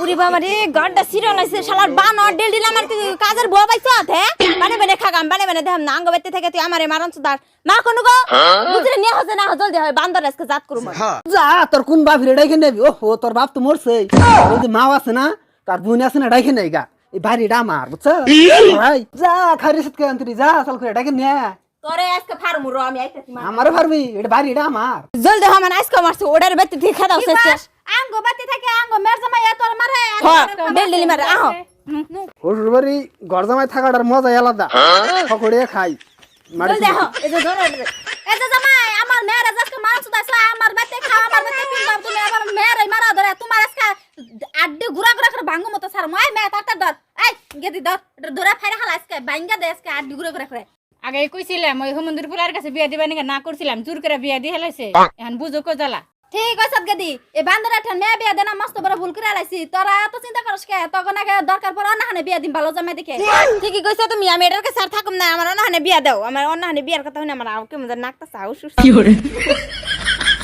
উরি বাবা রে গাড়টা সিরিয়াল আছে শালার বান আর ডেল দিলাম আর তুই কাজের বউ পাইছ আতে বানে বানে খাগাম বানে বানে দেখাম না আঙ্গ বেতে থেকে তুই আমারে মারন সুদার না কোন গো বুঝরে নিয়ে হসে না জলদি হয় বান্দর আজকে জাত করব যা তোর কোন বাপ রে ডাইকে নেবি ওহো তোর বাপ তো মরছে ওই যে মা আছে না তার বোন আছে না ডাইকে নেই গা এই বাড়িটা আমার বুঝছ ভাই যা খারি সৎ কে আন্তরি যা চল করে ডাইকে নে তোরে আজকে ফার্মু রো আমি আইতাছি মা আমারও পারবি এটা বাড়িটা আমার জলদি হ মানে আজকে মারছে ওডার বেতে ঠিক খাদাও শেষ আঙ্গো বাতি থাকে আঙ্গো মের জামাই তোর মারে ডেল দিলি মারে আহ ওর বাড়ি ঘর জামাই থাকাটার মজা আলাদা সকড়ে খাই মারি জলদি হ এই যে ধরে এই যে জামাই আমার মেরে আজকে মাংস দাইছো আমার বাতি খাও আমার বাতি পিনবাম তুমি আবার মেরে মারা ধরে তোমার আজকে আড্ডি গুড়া গুড়া করে ভাঙ্গো মতো সার মই মে তাতে ধর এই গেদি ধর এটা ধরে ফাইরা খালা আজকে ভাঙ্গা দে আজকে আড্ডি গুড়া গুড়া করে আগে কইছিলাম ওই হুমন্দির ফুলার কাছে বিয়া দিবা নাকি না করছিলাম জোর করে বিয়া দিয়ে হেলাইছে এখন বুঝো কো জ্বালা ঠিক আছে গেদি এই বান্দরা ঠান মে বিয়া দেনা মস্ত বড় ভুল করে আলাইছি তোরা এত চিন্তা করছ কে তখন আগে দরকার পড় অন্যহানে বিয়া দিম ভালো জামাই দেখে ঠিকই কইছো তুমি আমি এটার কাছে আর থাকুম না আমার অন্যহানে বিয়া দাও আমার অন্যহানে বিয়ার কথা হইনা আমার আউকে মজা নাকটা সাউ সুস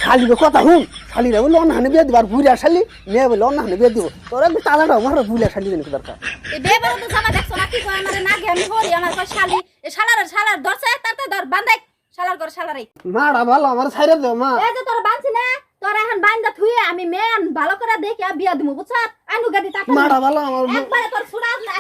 খালি কথা হুন খালি রে বলে অন্য হানে বিয়ে দিবার বুড়িয়া শালি মেয়ে বলে অন্য হানে বিয়ে দিব তোর একটু তালাটা আমার বুড়িয়া শালি দেন দরকার এই বেবার তো জামা দেখছ না কি কয় আমারে না গে আমি হরি আমার কয় শালি এ শালার ধরছে তাতে ধর বান্দাই শালার করে শালারই মাড়া ভালো আমার ছাইরে দাও মা এই যে তোর বানছি না তোর এখন বান্দা থুয়ে আমি মেন ভালো করে দেখি বিয়া দিমু বুঝছ আনু গাদি টাকা মাড়া ভালো আমার একবারে তোর ছুড়া না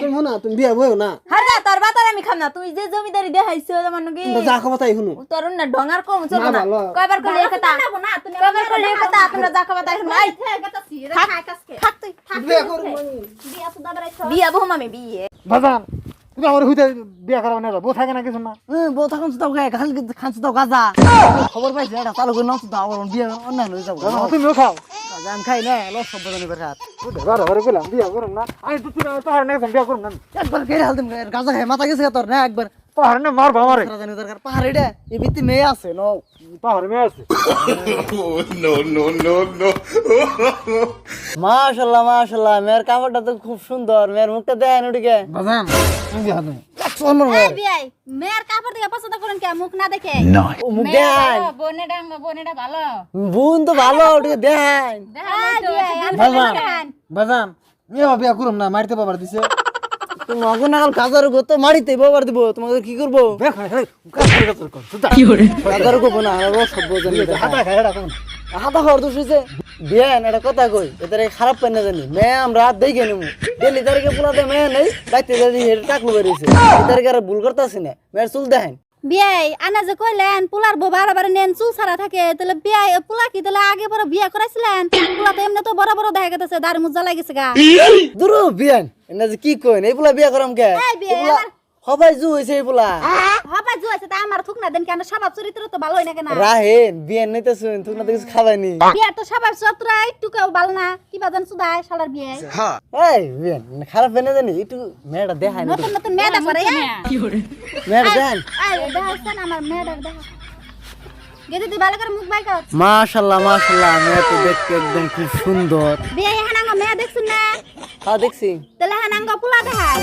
তুমি না তুমি বিয়ে বইও না হারা তোর বাতার আমি খাম না তুই যে জমিদারি দেখাইছো যেমন কি যা খাবো তাই শুনো তোর না ডঙ্গার কম চল না না ভালো। কয়বার কইলে এই কথা না তুমি কয়বার কইলে এই কথা তোমরা যা খাবা তাই শুনো এই গেতাছি রে থাক। খাই কাসকে থাক তুই বিয়ে করব বিয়া তো দাবরাইছ বিয়া বহু আমি বিয়ে বাজান তুমি আমার হইতে বিয়া করা না বউ থাকে না কিছু না বউ থাকুন দাও গায়ে খালি খান দাও গাজা খবর পাইছি এটা চালু করে নাও দাও আমার বিয়ে অন্য হয়ে যাবো তুমিও খাও গাজা আমি খাই না লস সব জানি বেকার ঘরে ঘরে গেলাম বিয়া করুন না আমি তো পাহাড় না বিয়া করুন না একবার কেড়ে হালদিম গাজা খাই মাথা গেছে তোর না একবার পাহাড় না মারবো আমারে জানি দরকার পাহাড়ে রে এই ভিত্তি মেয়ে আছে নাও পাহাড় মেয়ে আছে মাশাআল্লাহ মাশাআল্লাহ মেয়ের কাপড়টা তো খুব সুন্দর মেয়ের মুখটা দেখেন ওদিকে বাজান তুমি বিয়ে হাতে এই বিয়াই মেয়ের কাপড় দিয়ে পছন্দ করেন কে মুখ না দেখে ও মুখ দেখেন বোনেটা ভালো বোন তো ভালো ওদিকে দেখেন বাজান বাজান এ বিয়ে করুম না মারতে বাবার দিছে তুমি অগুন নাগাল কাজার গো তো মারিতে বাবার দিব তোমাকে কি করবো কাজার গো না আর সব জানি হাতা খাই এটা কোন হাতা খাওয়ার দোষ হয়েছে বিয়ান এটা কথা কই এদের খারাপ পাই না জানি মেয়ে আমরা দেখে নেবো ডেলি তারিখে পোলাতে মেয়ে নেই বাইতে যদি হেঁটে টাকলু বেরিয়েছে এই তারিখে আর ভুল করতেছি না মেয়ের চুল দেখেন বিয়াই আনা যে কইলেন পোলার বউ বারবার নেন চুল ছাড়া থাকে তাহলে বিয়াই পোলা কি তাহলে আগে পরে বিয়া করাইছিলেন পোলা তো এমনি তো বড় বড় দেখা গেছে দাড়ি মুজা লাগিছে গা দূর বিয়ান এনে যে কি কইন এই পোলা বিয়া করাম কে এই বিয়ে এই পোলা সবাই জু হয়েছে এই পোলা হবা জুয়াছে তা আমার থুক না দেন কেন স্বভাব চরিত্র তো ভালোই না কেন রাহেন বিয়ান নিতে শুন তুই না তো কিছু খাবাইনি বিয়ার তো স্বভাব চরিত্র একটু কেউ ভালো না কি বাজান সুদাই শালার বিয়ে এই বিয়ান খারাপ এনে জানি একটু মেয়েটা দেখায় না নতুন নতুন মেয়েটা করে মেয়েটা দেখান দেখাচ্ছেন আমার মেয়েটার দেখা গেদি তুই ভালো করে মুখ বাই কর মাশাআল্লাহ মাশাআল্লাহ মেয়ে তো দেখতে একদম খুব সুন্দর বিয়ে হানাঙ্গ মেয়ে দেখছুন না হ্যাঁ দেখছি তাহলে হানাঙ্গ পোলা দেখাই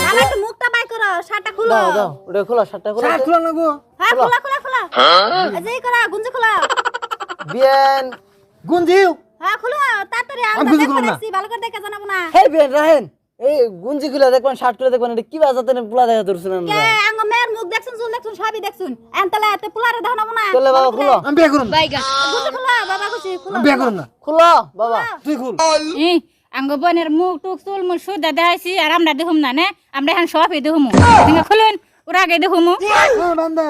আমার একটু মুখটা বাই করো শাটা খুলো দাও দাও ওটা খোলা শার্টটা খোলা শার্ট খুলো না গো হ্যাঁ খোলা খোলা খোলা এই করা গুঞ্জি খোলা বিয়ান গুঞ্জিও হ্যাঁ খোলো তাড়াতাড়ি আমি আমরা গুঞ্জি দেখো খুলবো না। দেখছি ভালো করে দেখে জানাবো না হে বিয়ান রাহেন এই গুঞ্জি গুলা দেখবেন শার্ট করে দেখবেন এটা কি বাজাতে পোলা দেখা ধরছিলেন কে আঙ্গ মেয়ের মুখ দেখছুন চুল দেখছুন সবই দেখছুন এন তাহলে এতে পোলারে দেখাবো না চলে বাবা খুলো আমি বিয়ে করুম না গুঞ্জি খোলা বাবা খুশি খোলা আমি বিয়ে করুম না খুলো বাবা তুই খুল আঙ্গ বোনের মুখ টুক চুল মুখ সুদা দেখাইছি আর আমরা দেখুম না নে আমরা এখন সবই দেখুম খুলুন ওরা আগে দেখুম বান্দা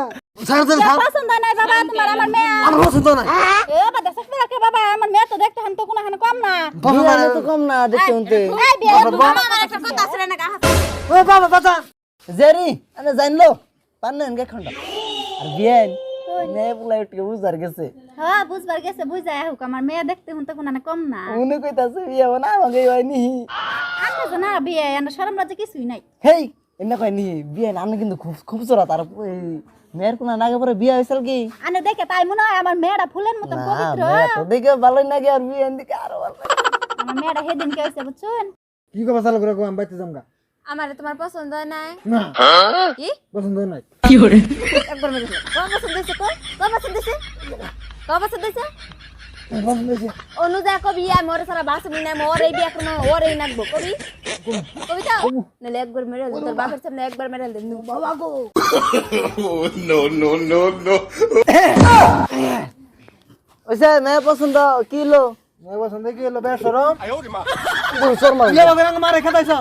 ছাড় দে পছন্দ নাই বাবা তোমার আমার মেয়ে আমার পছন্দ নাই এ বাবা দেখছ না কে বাবা আমার মেয়ে তো দেখতে হান তো কোনো হান কম না বিয়ানে তো কম না দেখতে শুনতে এই বিয়ে বাবা আমার একটা কথা আছে না গা ও বাবা বাজান জেরি আরে জানলো পান্নেন কে খন্ডা আর বিয়ান মেয়ে পোলা একটু বুঝার গেছে হ্যাঁ বুঝবার গেছে বুঝায় হোক আমার মেয়ে দেখতে হুন তো কোনো হান কম না উনি কইতাছে বিয়া বানা আমাকে হয়নি আমরা তো না বিয়ে এনে শরম লজ্জা কিছুই নাই হেই এনে কয়নি বিয়ান আমি কিন্তু খুব খুব চোরা তার এই মেয়ের কোনা নাগে পরে বিয়া হইছিল কি আনে দেখে তাই মনে হয় আমার মেয়েটা ফুলের মতো না পবিত্র মেয়ে তো দেখে ভালোই নাগে আর বিয়ান দিকে আরো ভালো আমার মেয়েটা হেদিন কে হইছে বুঝছেন কি কথা চালু করে আমি বাইতে যামগা আমারে তোমার পছন্দ হয় নাই না কি পছন্দ নাই একবার মেরে কোন পছন্দ হইছে কোন পছন্দ হইছে কোন পছন্দ হইছে অনুজা কবি মোর সারা বাসবি না মোর এই বিয়া করব ওর এই নাকবো কবি কবি তো নালে একবার মেরে দে তোর বাপের সামনে একবার মেরে দে বাবা গো ওইসে মেয়ে পছন্দ কি লো মেয়ে পছন্দ কি হলো বেশ সরম শর্মা ইয়ে বাবা মারে খেতাইছ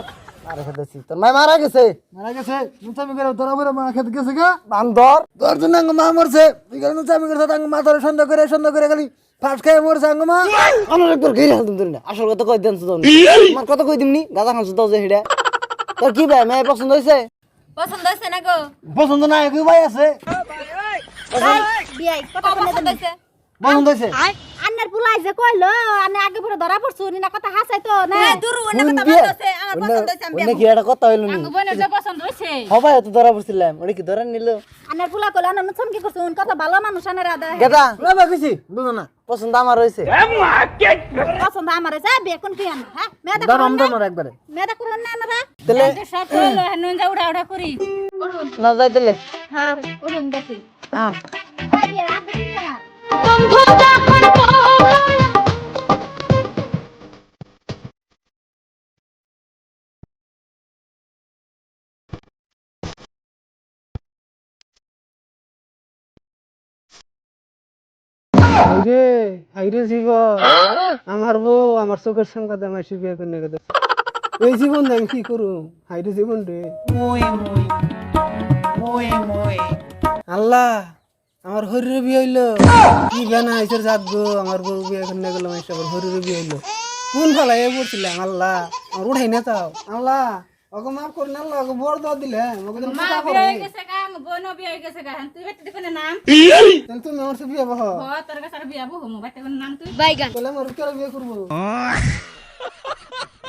মারা খেতেছি তোর মায় মারা গেছে মারা গেছে নুচামি করে ধরা বলে মা খেতে গেছে গা বান্দর তোর জন্য আঙ্গ মা মরছে তুই কেন নুচামি করে আঙ্গ মা তোর সন্দেহ করে খালি ফাঁস খেয়ে মরছে আঙ্গ মা আমার একবার গেই হালতুম তোর না আসল কথা কই দেন তো আমার কথা কই দিমনি গাদা খানছ দাও যে হেডা তোর কি ভাই মেয়ে পছন্দ হইছে পছন্দ হইছে না গো পছন্দ না একই ভাই আছে বিয়াই কথা পছন্দ হইছে পছন্দ হয়েছে আন্নার পুলাই যে কইলো আনে আগে পরে ধরা পড়ছু নি না কথা হাসাই তো না দূর ওনে কথা বলতেছে আমার পছন্দ হইছে আমি ওনে কি এটা কথা হইলো নি আঙ্গ বোনের যে পছন্দ হইছে হবাই তো ধরা পড়ছিলাম ওরে কি ধরা নিল আন্নার পুলা কইলো আন্না নুছম কি করছু কথা ভালো মানুষ আনের আদা গেদা বাবা কিছু বুঝো না পছন্দ আমার হইছে পছন্দ আমার আছে বিয়ে কোন কি আন হ্যাঁ মেয়েটা দাম দাম একবারে মেয়েটা করুন না আমরা তাহলে সব হলো হেনুন যা উড়া উড়া করি না যাই তাহলে হ্যাঁ করুন দেখি হ্যাঁ বিয়ে রাত দিন না হাইরে হাইরে জীবন আমার বউ আমার চোখের সামনে আমার বিয়ে করে গেছে এই জীবন আমি কি করু হাইরে জীবন রে আল্লাহ আমার হরির বিয়ে হইলো কি বেনা হয়েছে জাত গো আমার বউ বিয়ে করে গেল আমার হরির বিয়ে হইলো কোন ফেলাই পড়ছিলাম আল্লাহ আমার উঠাই না তাও আল্লাহ ওকে মাফ করেন আল্লাহ ওকে বড় দোয়া দিলে ওকে যেন মা পূজা বিয়ে করে হয়ে গেছে গা আঙ্গ বোনও বিয়ে হয়ে গেছে গা তুই বেটি কোন নাম তাহলে তুমি আমার সাথে বিয়ে বহ তোর কাছে আর বিয়া বহু মো বেটি কোন নাম তুই তাহলে আমার কেন বিয়ে করবো